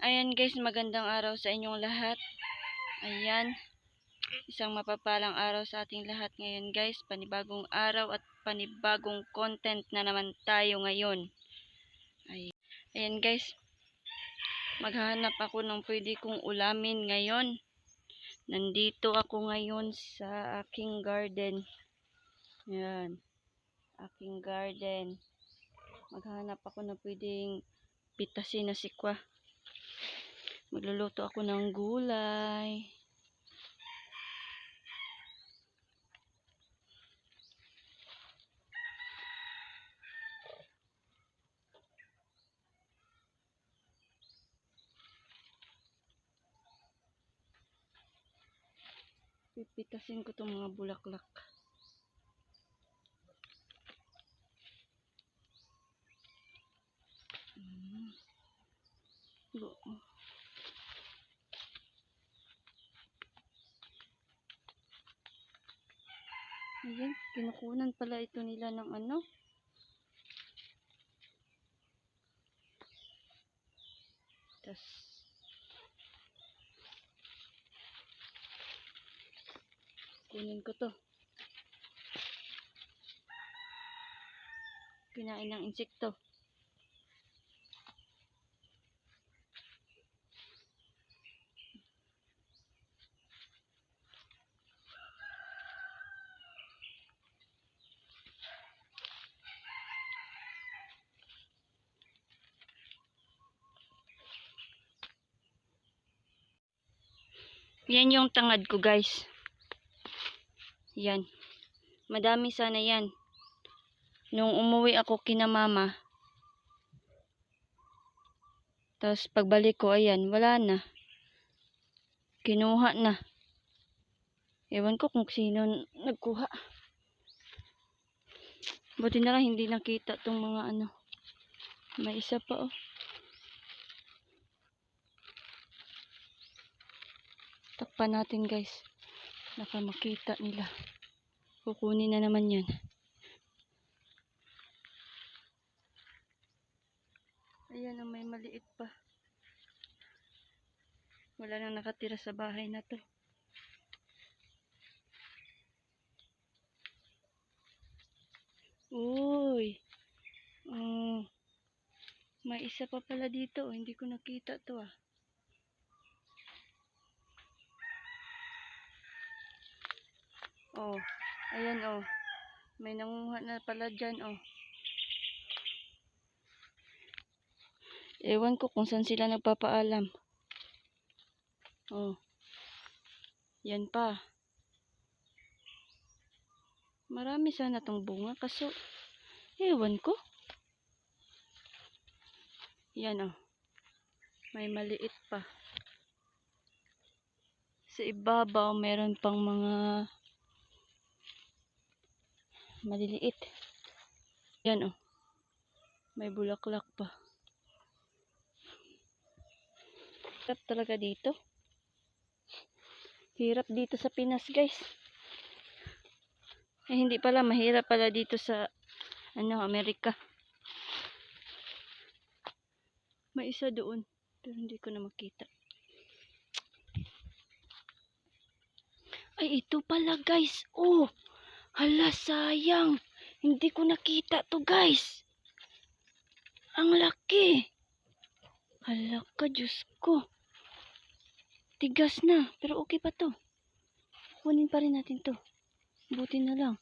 Ayan guys, magandang araw sa inyong lahat. Ayan, isang mapapalang araw sa ating lahat ngayon guys. Panibagong araw at panibagong content na naman tayo ngayon. Ayan guys, maghahanap ako ng pwede kong ulamin ngayon. Nandito ako ngayon sa aking garden. Ayan, aking garden. Maghahanap ako ng pwedeng pitasin na sikwa. Magluluto ako ng gulay. Pipitasin ko itong mga bulaklak. Ayan, kinukunan pala ito nila ng ano. Tas kunin ko to. Kinain ng insekto. Yan yung tangad ko guys. Yan. Madami sana yan. Nung umuwi ako kina mama. Tapos pagbalik ko, ayan, wala na. Kinuha na. Ewan ko kung sino nagkuha. Buti na lang hindi nakita tong mga ano. May isa pa oh. Takpan natin guys. Baka makita nila. Kukunin na naman yan. Ayan oh, may maliit pa. Wala nang nakatira sa bahay na to. Uy. May isa pa pala dito. Hindi ko nakita to ah. Oh. Ayan oh. May nanguha na pala dyan oh. Ewan ko kung saan sila nagpapaalam. Oh. Yan pa. Marami sana tong bunga kaso ewan ko. Yan oh. May maliit pa. Sa ibabaw meron pang mga maliliit. Yan oh. May bulaklak pa. Hirap talaga dito. Hirap dito sa Pinas guys. Eh hindi pala, mahirap pala dito sa ano, Amerika. May isa doon, pero hindi ko na makita. Ay, ito pala guys. Oh, hala sayang. Hindi ko nakita to guys. Ang laki. Hala ka, Diyos ko. Tigas na, pero okay pa to. Kunin pa rin natin to. Buti na lang.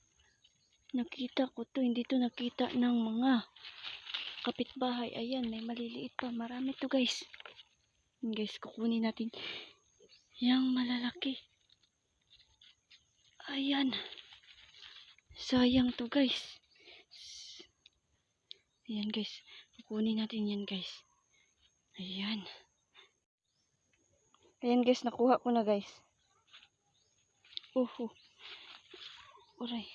Nakita ko to, hindi to nakita ng mga kapitbahay. Ayan, may maliliit pa. Marami to guys. Guys, kukunin natin yung malalaki. Ayan. Sayang to guys. Ayan guys. Kukunin natin yan guys. Ayan. Ayan guys, nakuha ko na guys. Uray.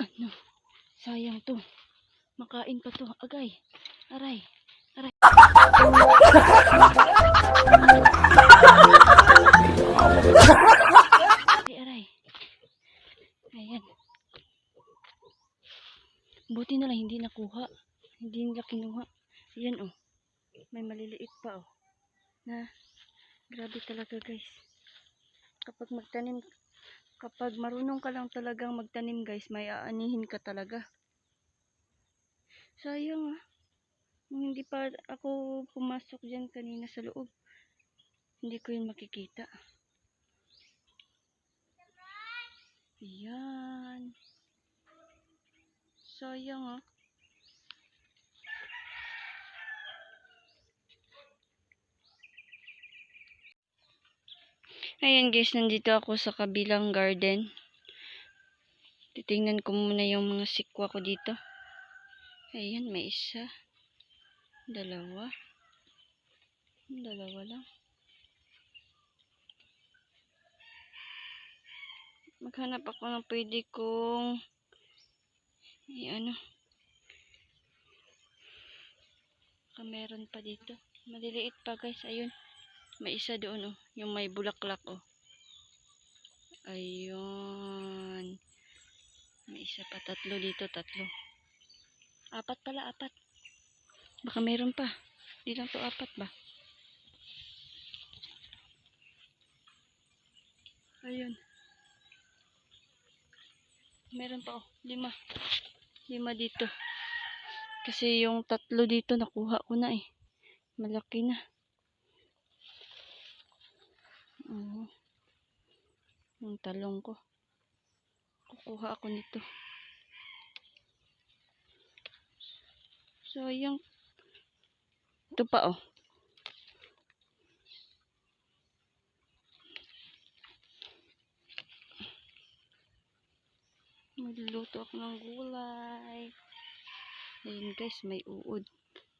Ano? Sayang to. Makain pa to. Agay. Aray. Aray. Aray. Ayan. Buti na lang hindi nakuha. Hindi nila kinuha. Ayan oh. May maliliit pa oh. Na grabe talaga guys. Kapag marunong ka lang talagang magtanim guys, may aanihin ka talaga. Sayang hindi pa ako pumasok dyan kanina sa loob. Hindi ko yun makikita. Ayan. Sayang Ayan guys, nandito ako sa kabilang garden. Titingnan ko muna yung mga sikwa ko dito. Ayan, may isa. Dalawa. Dalawa lang. Maghanap ako ng pwede kong meron pa dito. Maliliit pa guys. Ayun. May isa doon yung may bulaklak Ayun. May isa pa, tatlo dito, tatlo. Apat pala, apat. Baka meron pa. Di lang to apat ba? Ayun. Meron pa lima. Lima dito. Kasi yung tatlo dito nakuha ko na Malaki na. Yung talong ko. Kukuha ako nito. So, yung ito pa Magluluto ako ng gulay. Ayun guys, may uod.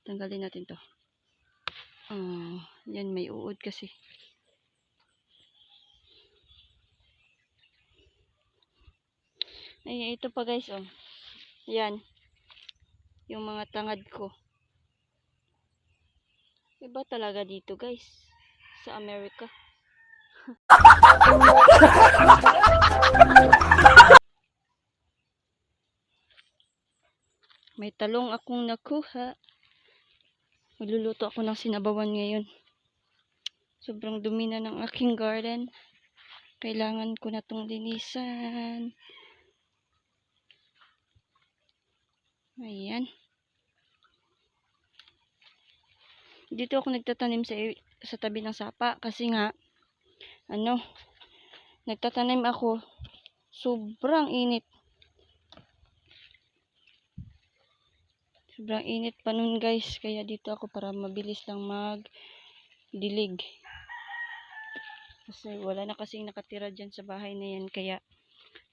Tanggalin natin to. Yan, may uod kasi. Ay, ito pa guys Yan. Yung mga tangad ko. Iba talaga dito guys. Sa Amerika. May talong akong nakuha. Magluluto ako ng sinabawan ngayon. Sobrang dumi na ng aking garden. Kailangan ko na tong linisan. Ayan. Dito ako nagtatanim sa tabi ng sapa. Kasi nga, nagtatanim ako. Sobrang init. Sobrang init pa nun guys. Kaya dito ako para mabilis lang magdilig. Kasi wala na kasing nakatira dyan sa bahay na yan. Kaya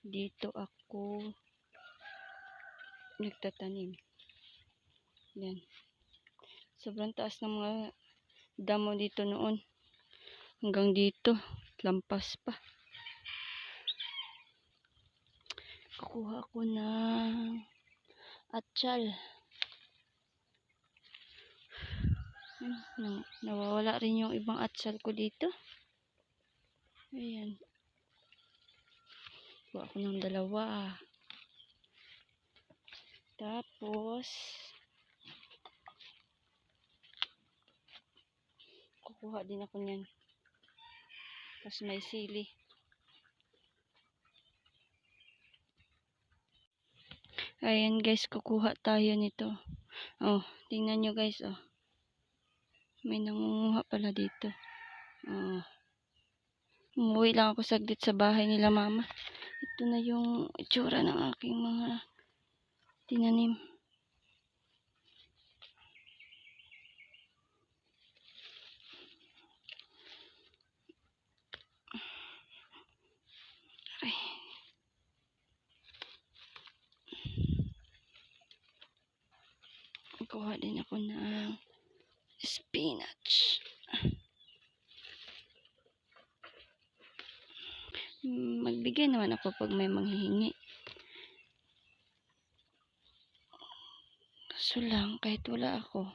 dito ako nagtatanim. Yan. Sobrang taas ng mga damo dito noon. Hanggang dito. Lampas pa. Kukuha ako ng atsal. Nawawala rin yung ibang atsal ko dito. Ayan. Kuha ako ng dalawa. Tapos kukuha din ako niyan. Tapos may sili. Ayan guys, kukuha tayo nito. Tingnan nyo guys May nangunguha pala dito. Umuwi lang ako saglit sa bahay nila mama. Ito na yung itsura ng aking mga tinanim. Ay. Kuha din ako ng spinach. Magbigay naman ako pag may manghihingi. Kaso lang, kahit wala ako.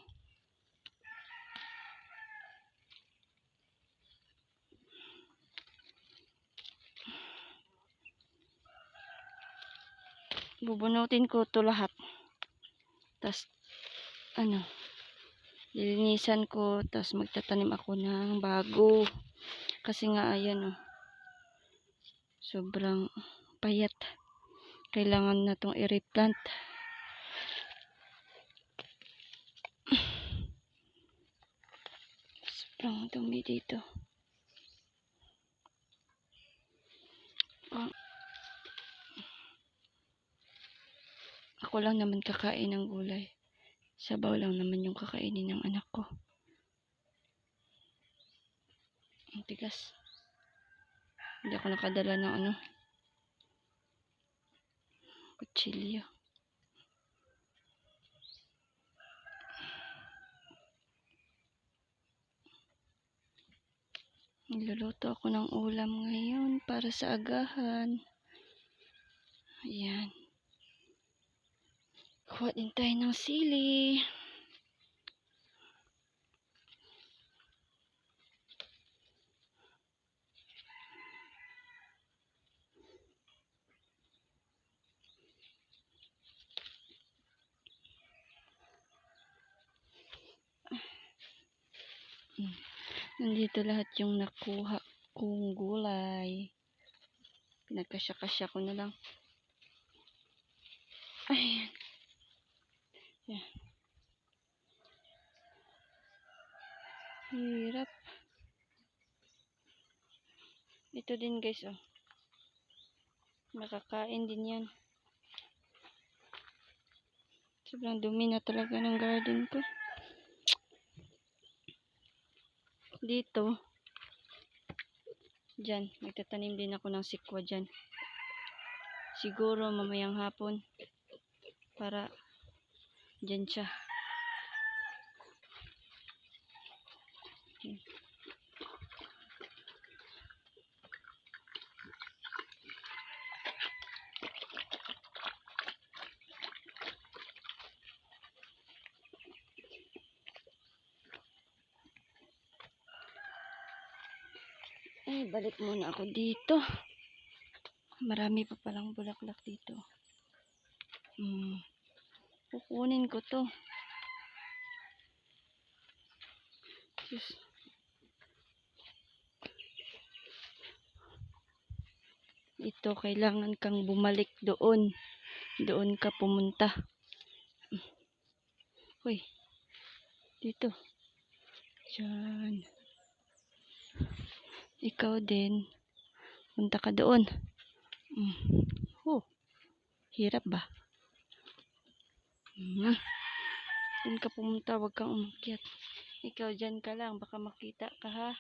Bubunutin ko to lahat. Tapos, Lilinisan ko, tapos magtatanim ako ng bago. Kasi nga, ayan sobrang payat. Kailangan na itong i-replant. Sobrang dumi dito. Ako lang naman kakain ng gulay. Sabaw lang naman yung kakainin ng anak ko. Ang tigas. Hindi ako nakadala ng kutsilyo. Niluluto ako ng ulam ngayon para sa agahan. Ayan. Kuha din tayo ng sili. Nandito lahat yung nakuha kong gulay. Pinagkasya-kasya ko na lang. Ayan. Yan. Hirap. Ito din guys, makakain din yan. Sobrang dumi na talaga ng garden ko. Dito, dyan, magtatanim din ako ng sikwa dyan. Siguro mamayang hapon para dyan siya. Ay, balik muna ako dito. Marami pa palang bulaklak dito. Kukunin ko to. Just. Ito, kailangan kang bumalik doon. Doon ka pumunta. Hoy. Dito. Diyan. Ikaw din. Punta ka doon. Hirap ba? Doon ka pumunta, wag kang umakyat. Ikaw dyan ka lang, baka makita ka ha.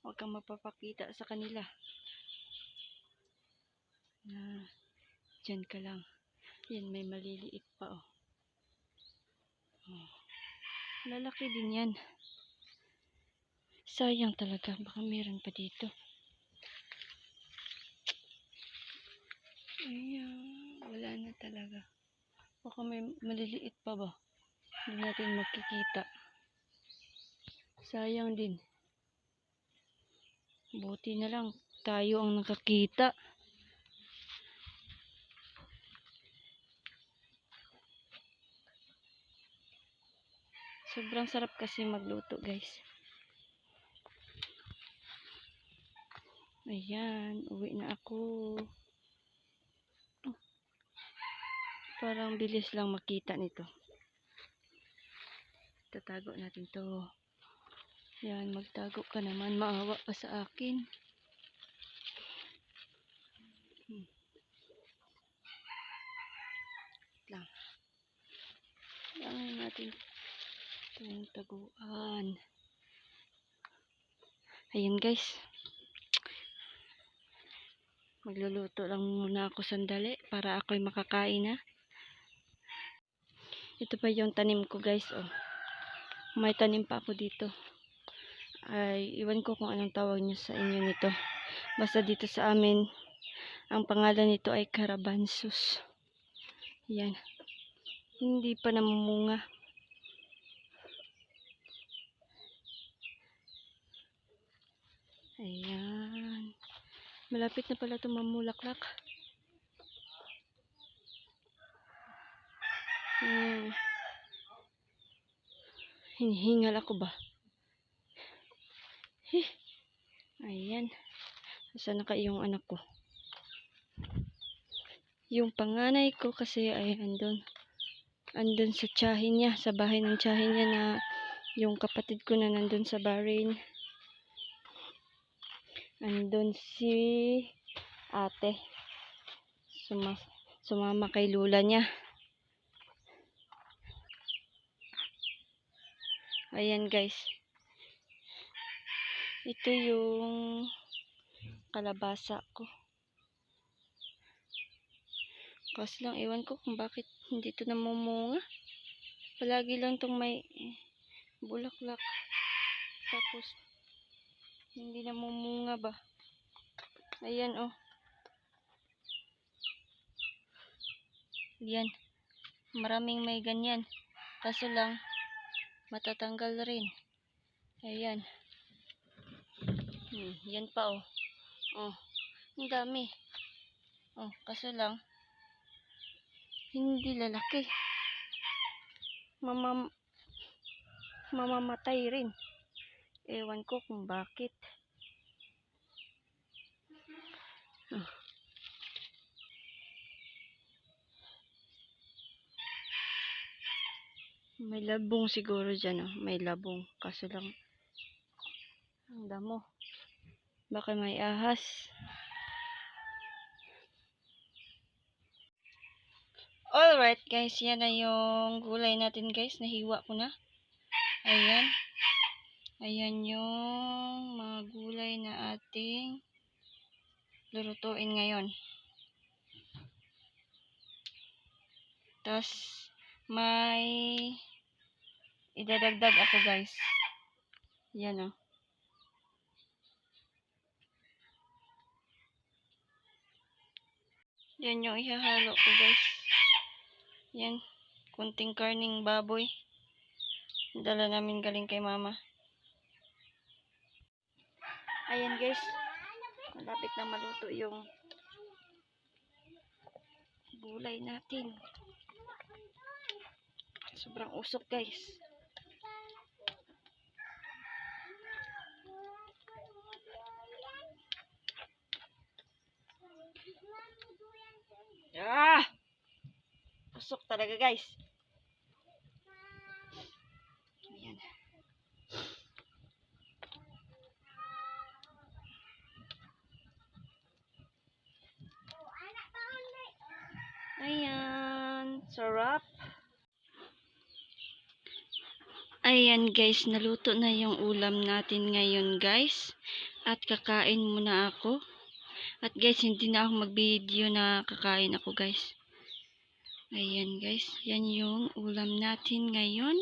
Wag kang mapapakita sa kanila. Dyan ka lang. Yan, may maliliit pa Lalaki din yan. Sayang talaga, baka meron pa dito. Ayan, wala na talaga. Baka may maliliit pa ba? Hindi natin makikita. Sayang din. Buti na lang tayo ang nakakita. Sobrang sarap kasi magluto, guys. Ayan, uwi na ako. Parang bilis lang makita nito. Tatago natin to. Yan, magtago ka naman. Maawa pa sa akin. Lang. Lang natin itong taguan. Ayan guys. Magluluto lang muna ako sandali para ako'y makakain na. Ito pa yung tanim ko guys. May tanim pa ako dito. Ay, iwan ko kung anong tawag niyo sa inyo nito. Basta dito sa amin, ang pangalan nito ay Carabansus. Yan. Hindi pa namumunga. Ayan. Malapit na pala itong mamulaklak. Hinihingal ako ba? Ayan. Saan na yung anak ko? Yung panganay ko kasi ay andun sa tiyahin niya, sa bahay ng tiyahin niya, na yung kapatid ko na nandun sa Bahrain. Andun si ate. Sumama kay lula niya. Ayan guys. Ito yung kalabasa ko. Kasi lang ewan ko kung bakit hindi ito namumunga. Palagi lang itong may bulaklak. Tapos hindi namumunga ba. Ayan oh. Yan. Maraming may ganyan. Kaso lang matatanggal rin. Ayan. Yan pa oh. Oh. Ang dami. Oh, kaso lang hindi lalaki. Mamamatay rin. Ewan ko kung bakit. Oh. May labong siguro dyan oh. May labong. Kaso lang ang damo. Baka may ahas. Alright guys, yan na yung gulay natin guys. Nahiwa ko na. Ayan. Ayan yung mga gulay na ating lulutuin ngayon. Tapos may idadagdag ako guys. Yan o. Yan yung ihahalo ko guys. Yan. Kunting karning baboy. Dala namin galing kay mama. Ayan guys. Malapit na maluto yung gulay natin. Sobrang usok guys. Usok talaga guys. Ayan. Ayan. Sarap. Ayan guys, naluto na yung ulam natin ngayon guys. At kakain muna ako. At guys, hindi na ako mag-video na kakain ako guys. Ayan guys, yan yung ulam natin ngayon.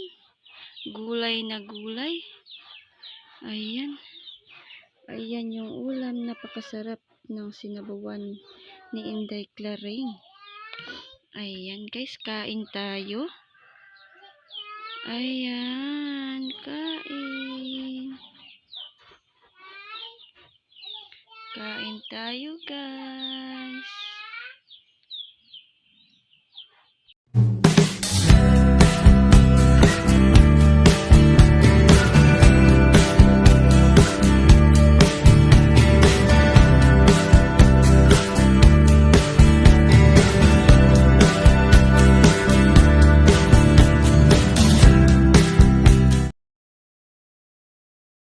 Gulay na gulay. Ayan. Ayan yung ulam, napakasarap ng sinabawan ni Inday Claring. Ayan guys, kain tayo. Ayan, kain. Kain tayo guys.